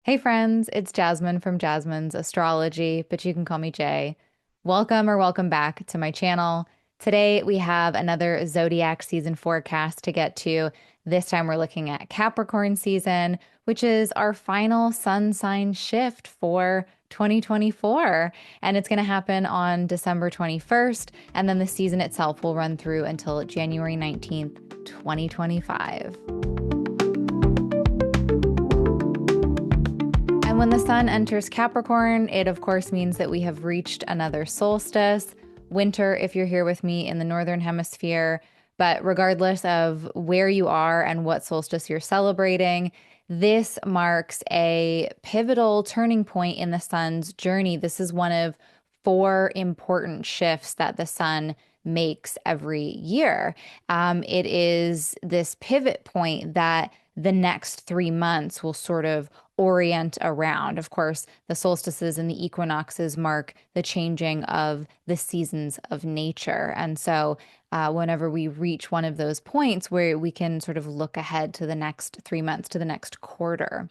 Hey friends, it's Jasmine from Jasmine's Astrology, but you can call me Jay. Welcome back to my channel. Today we have another zodiac season forecast to get to. This time we're looking at Capricorn season, which is our final sun sign shift for 2024. And it's going to happen on December 21st, and then the season itself will run through until January 19th, 2025. And when the sun enters Capricorn, it of course means that we have reached another solstice, winter if you're here with me in the Northern Hemisphere. But regardless of where you are and what solstice you're celebrating, this marks a pivotal turning point in the sun's journey. This is one of four important shifts that the sun makes every year. It is this pivot point that the next 3 months will sort of orient around. Of course, the solstices and the equinoxes mark the changing of the seasons of nature. And so, whenever we reach one of those points where we can sort of look ahead to the next 3 months, to the next quarter.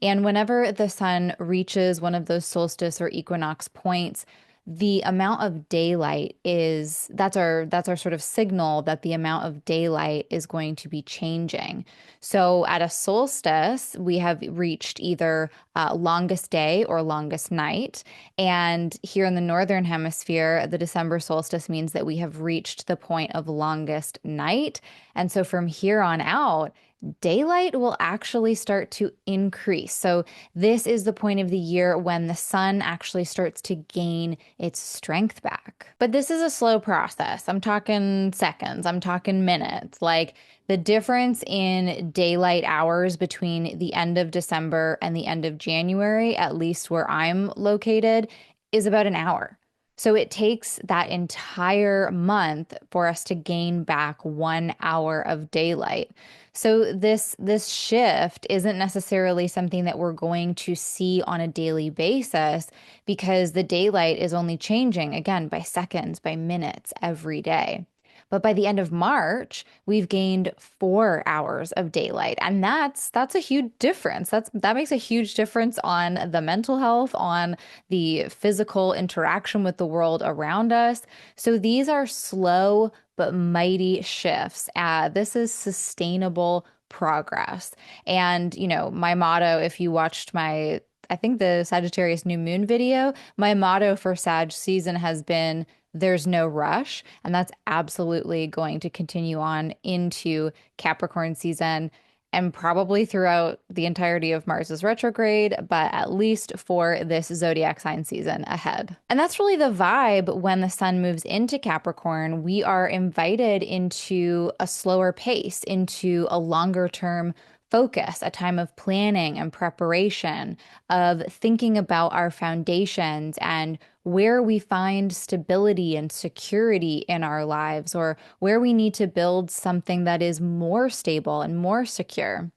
And whenever the sun reaches one of those solstice or equinox points, the amount of daylight is that's our sort of signal that the amount of daylight is going to be changing. So at a solstice, we have reached either longest day or longest night. And here in the Northern Hemisphere, the December solstice means that we have reached the point of longest night. And so from here on out, daylight will actually start to increase. So this is the point of the year when the sun actually starts to gain its strength back. But this is a slow process. I'm talking seconds, I'm talking minutes. Like the difference in daylight hours between the end of December and the end of January, at least where I'm located, is about an hour. So it takes that entire month for us to gain back 1 hour of daylight. So this shift isn't necessarily something that we're going to see on a daily basis because the daylight is only changing again by seconds, by minutes every day. But by the end of March, we've gained 4 hours of daylight. And that's a huge difference. That makes a huge difference on the mental health, on the physical interaction with the world around us. So these are slow but mighty shifts. This is sustainable progress. And, my motto, if you watched I think the Sagittarius new moon video, my motto for Sag season has been there's no rush. And that's absolutely going to continue on into Capricorn season and probably throughout the entirety of Mars's retrograde, but at least for this zodiac sign season ahead. And that's really the vibe when the sun moves into Capricorn. We are invited into a slower pace, into a longer term focus, a time of planning and preparation, of thinking about our foundations and where we find stability and security in our lives, or where we need to build something that is more stable and more secure.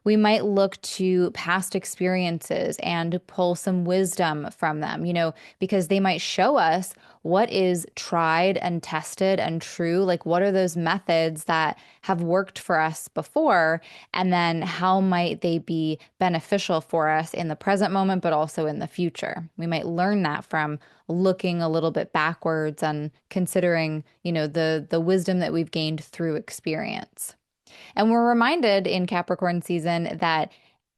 We might look to past experiences and pull some wisdom from them, because they might show us what is tried and tested and true. Like, what are those methods that have worked for us before? And then how might they be beneficial for us in the present moment, but also in the future? We might learn that from looking a little bit backwards and considering, the wisdom that we've gained through experience. And we're reminded in Capricorn season that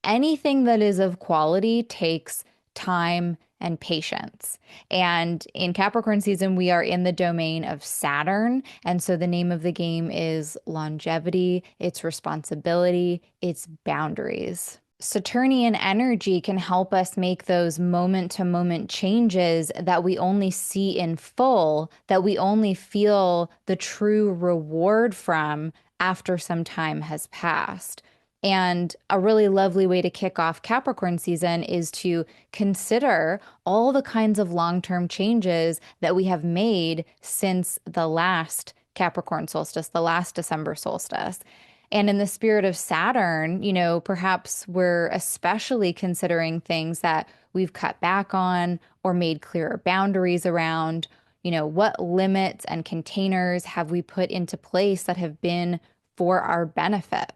anything that is of quality takes time and patience. And in Capricorn season, we are in the domain of Saturn. And so the name of the game is longevity, it's responsibility, it's boundaries. Saturnian energy can help us make those moment to moment changes that we only see in full, that we only feel the true reward from after some time has passed. And a really lovely way to kick off Capricorn season is to consider all the kinds of long-term changes that we have made since the last Capricorn solstice, the last December solstice. And in the spirit of Saturn, perhaps we're especially considering things that we've cut back on or made clearer boundaries around. What limits and containers have we put into place that have been for our benefit?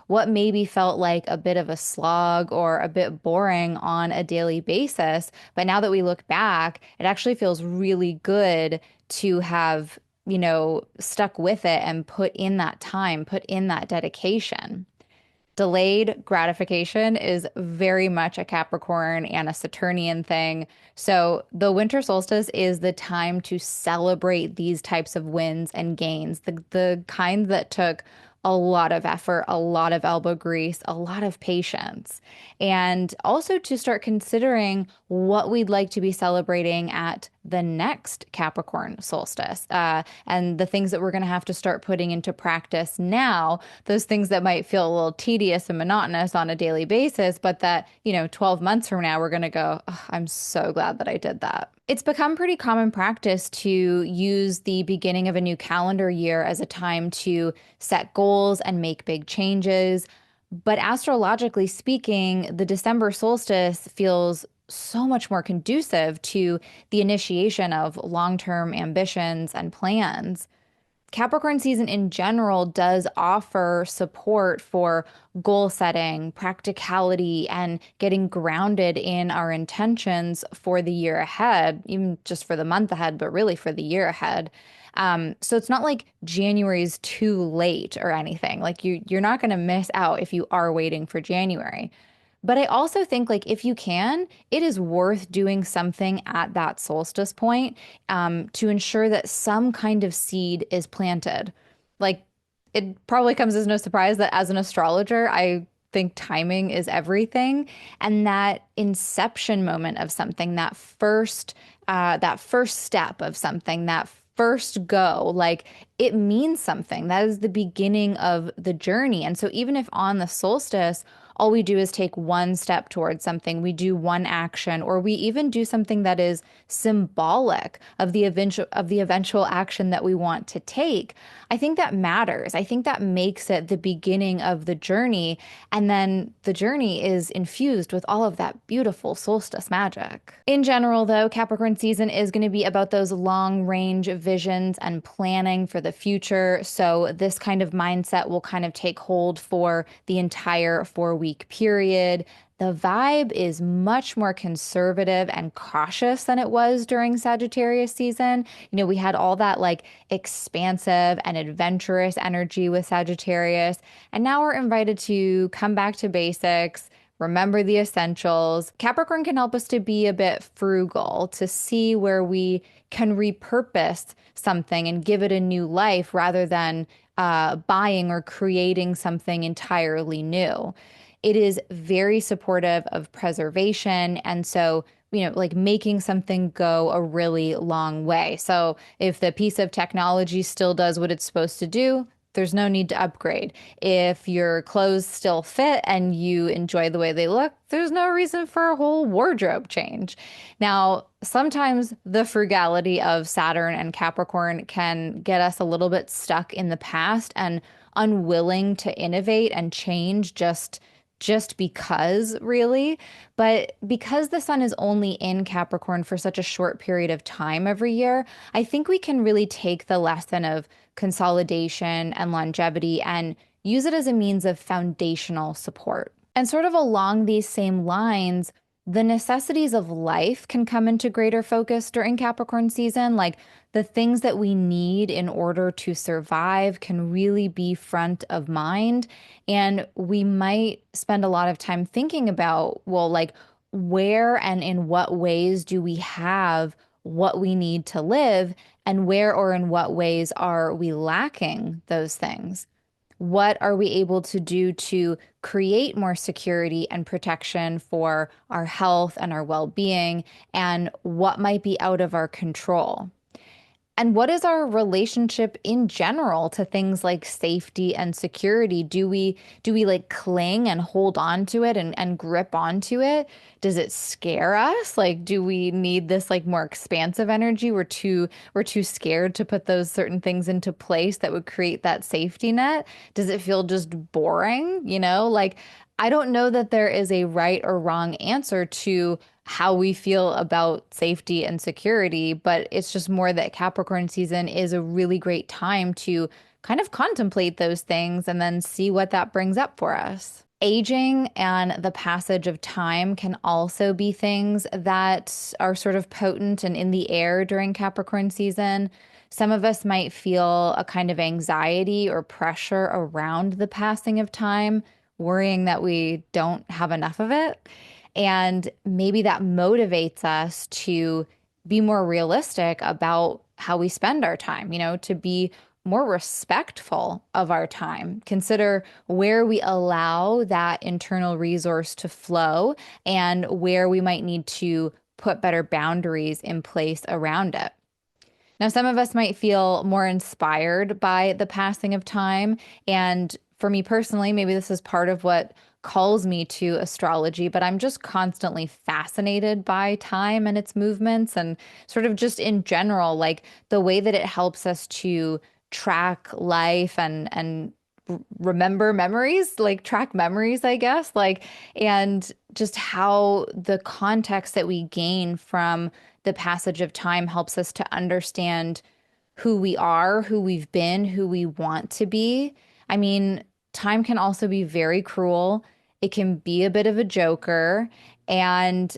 What maybe felt like a bit of a slog or a bit boring on a daily basis. But now that we look back, it actually feels really good to have, stuck with it and put in that time, put in that dedication. Delayed gratification is very much a Capricorn and a Saturnian thing. So the winter solstice is the time to celebrate these types of wins and gains, the kind that took a lot of effort, a lot of elbow grease, a lot of patience, and also to start considering what we'd like to be celebrating at the next Capricorn solstice, and the things that we're going to have to start putting into practice now, those things that might feel a little tedious and monotonous on a daily basis, but that, 12 months from now, we're going to go, "Oh, I'm so glad that I did that." It's become pretty common practice to use the beginning of a new calendar year as a time to set goals and make big changes. But astrologically speaking, the December solstice feels so much more conducive to the initiation of long-term ambitions and plans. Capricorn season in general does offer support for goal setting, practicality, and getting grounded in our intentions for the year ahead, even just for the month ahead, but really for the year ahead. So it's not like January is too late or anything. Like you're not going to miss out if you are waiting for January. But I also think like if you can, it is worth doing something at that solstice point, to ensure that some kind of seed is planted. Like it probably comes as no surprise that as an astrologer, I think timing is everything. And that inception moment of something, that first step of something, that first go, like it means something. That is the beginning of the journey. And so even if on the solstice, all we do is take one step towards something, we do one action, or we even do something that is symbolic of the eventual action that we want to take. I think that matters. I think that makes it the beginning of the journey. And then the journey is infused with all of that beautiful solstice magic. In general, though, Capricorn season is going to be about those long range visions and planning for the future. So this kind of mindset will kind of take hold for the entire 4 week period. The vibe is much more conservative and cautious than it was during Sagittarius season. We had all that like expansive and adventurous energy with Sagittarius, and now we're invited to come back to basics. Remember the essentials. Capricorn can help us to be a bit frugal, to see where we can repurpose something and give it a new life rather than buying or creating something entirely new. It is very supportive of preservation. And so, like making something go a really long way. So if the piece of technology still does what it's supposed to do, there's no need to upgrade. If your clothes still fit and you enjoy the way they look, there's no reason for a whole wardrobe change. Now, sometimes the frugality of Saturn and Capricorn can get us a little bit stuck in the past and unwilling to innovate and change just because, really. But because the sun is only in Capricorn for such a short period of time every year, I think we can really take the lesson of consolidation and longevity and use it as a means of foundational support. And sort of along these same lines, the necessities of life can come into greater focus during Capricorn season. Like the things that we need in order to survive can really be front of mind. And we might spend a lot of time thinking about, well, like where and in what ways do we have what we need to live, and where or in what ways are we lacking those things? What are we able to do to create more security and protection for our health and our well-being? And what might be out of our control? And what is our relationship in general to things like safety and security? Do we like cling and hold on to it and grip onto it? Does it scare us? Like, do we need this like more expansive energy? We're too scared to put those certain things into place that would create that safety net. Does it feel just boring? Like I don't know that there is a right or wrong answer to how we feel about safety and security, but it's just more that Capricorn season is a really great time to kind of contemplate those things and then see what that brings up for us. Aging and the passage of time can also be things that are sort of potent and in the air during Capricorn season. Some of us might feel a kind of anxiety or pressure around the passing of time, worrying that we don't have enough of it. And maybe that motivates us to be more realistic about how we spend our time, to be more respectful of our time. Consider where we allow that internal resource to flow and where we might need to put better boundaries in place around it. Now, some of us might feel more inspired by the passing of time. And for me personally, maybe this is part of what calls me to astrology, but I'm just constantly fascinated by time and its movements and sort of just in general, like the way that it helps us to track life and remember memories, like track memories, I guess, like, and just how the context that we gain from the passage of time helps us to understand who we are, who we've been, who we want to be. I mean, time can also be very cruel. It can be a bit of a joker. And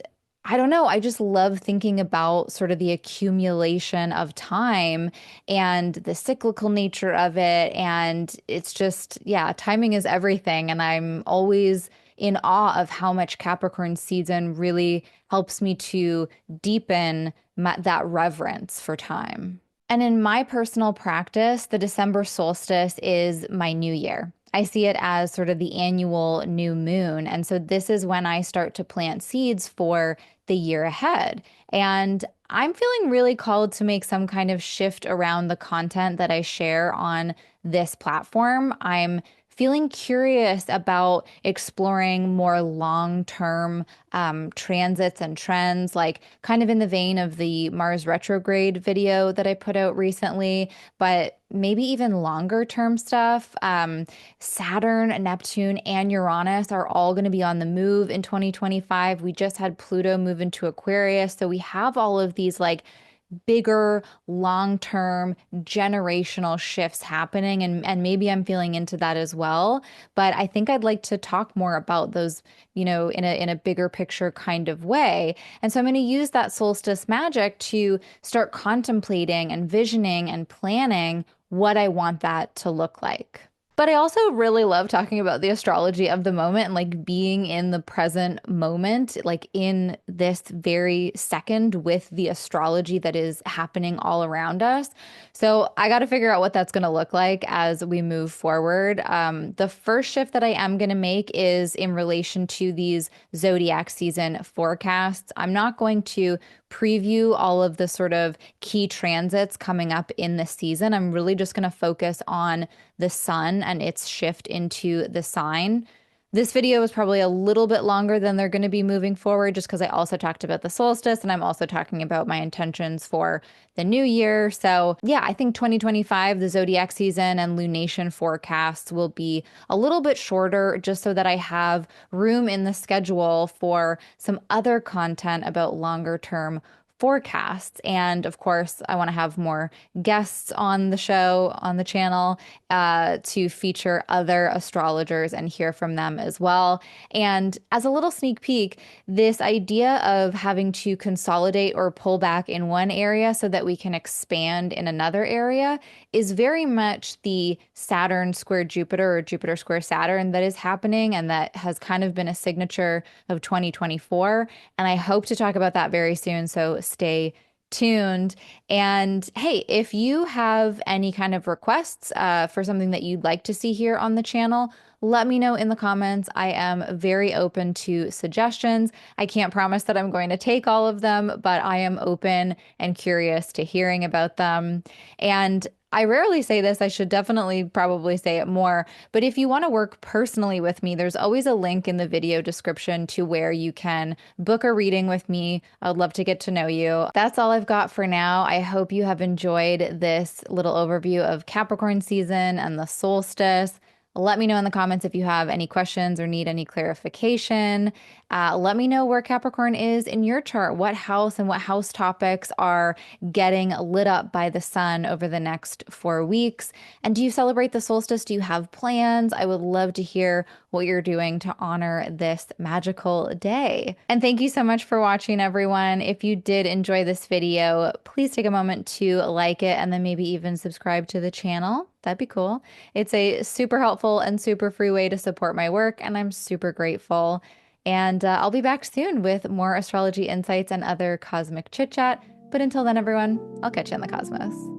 I don't know, I just love thinking about sort of the accumulation of time and the cyclical nature of it. And it's just, yeah, timing is everything. And I'm always in awe of how much Capricorn season really helps me to deepen that reverence for time. And in my personal practice, the December solstice is my new year. I see it as sort of the annual new moon. And so this is when I start to plant seeds for the year ahead. And I'm feeling really called to make some kind of shift around the content that I share on this platform. I'm feeling curious about exploring more long-term transits and trends, like kind of in the vein of the Mars retrograde video that I put out recently, but maybe even longer term stuff. Saturn, Neptune, and Uranus are all going to be on the move in 2025. We just had Pluto move into Aquarius. So we have all of these like bigger, long-term, generational shifts happening. And maybe I'm feeling into that as well. But I think I'd like to talk more about those, in a bigger picture kind of way. And so I'm going to use that solstice magic to start contemplating and visioning and planning what I want that to look like. But I also really love talking about the astrology of the moment and like being in the present moment, like in this very second with the astrology that is happening all around us. So I got to figure out what that's going to look like as we move forward. The first shift that I am going to make is in relation to these zodiac season forecasts. I'm not going to preview all of the sort of key transits coming up in the season. I'm really just going to focus on the sun and its shift into the sign. This video is probably a little bit longer than they're going to be moving forward, just because I also talked about the solstice and I'm also talking about my intentions for the new year. So yeah, I think 2025, the zodiac season and lunation forecasts will be a little bit shorter, just so that I have room in the schedule for some other content about longer term forecasts. And of course, I want to have more guests on the show, on the channel, to feature other astrologers and hear from them as well. And as a little sneak peek, this idea of having to consolidate or pull back in one area so that we can expand in another area is very much the Saturn square Jupiter or Jupiter square Saturn that is happening, and that has kind of been a signature of 2024. And I hope to talk about that very soon. So stay tuned. And hey, if you have any kind of requests for something that you'd like to see here on the channel, let me know in the comments. I am very open to suggestions. I can't promise that I'm going to take all of them, but I am open and curious to hearing about them. And I rarely say this, I should definitely probably say it more, but if you want to work personally with me, there's always a link in the video description to where you can book a reading with me. I'd love to get to know you. That's all I've got for now. I hope you have enjoyed this little overview of Capricorn season and the solstice. Let me know in the comments if you have any questions or need any clarification. Let me know where Capricorn is in your chart, what house and what house topics are getting lit up by the sun over the next 4 weeks. And do you celebrate the solstice? Do you have plans? I would love to hear what you're doing to honor this magical day. And thank you so much for watching, everyone. If you did enjoy this video, please take a moment to like it and then maybe even subscribe to the channel. That'd be cool. It's a super helpful and super free way to support my work, and I'm super grateful. And I'll be back soon with more astrology insights and other cosmic chit chat. But until then, everyone, I'll catch you in the cosmos.